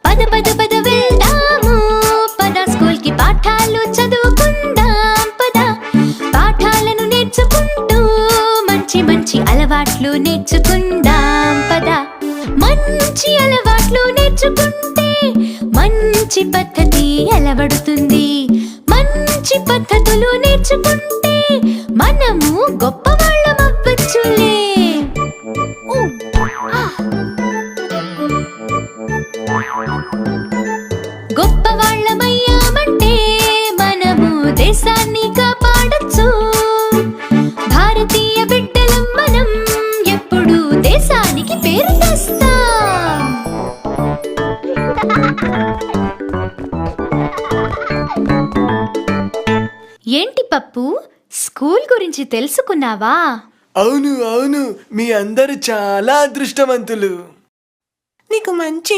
పద పద పద వెళ్దాము పద స్కూల్ కి పాఠాలు చదువుకుందాం పద పాఠాలను నేర్చుకుంటూ మంచి మంచి అలవాట్లు నేర్చుకుందాం పద మంచి అలవాట్లు నేర్చుకుంటే మంచి పద్ధతి అలవడుతుంది మంచి పద్ధతులు నేర్చుకుంటే మనము గొప్పవాళ్ళం అవ్వచ్చులే గొప్పవాళ్ళమయ్యామంటే మనము దేశాన్ని కాపాడచ్చు భారతీయ బిడ్డలం మనం ఎప్పుడు దేశానికి పేరు తెస్తాం ఏంటి పప్పు స్కూల్ గురించి తెలుసుకున్నావా? అవును అవును, మీ అందరూ చాలా అదృష్టవంతులు. నీకు మంచి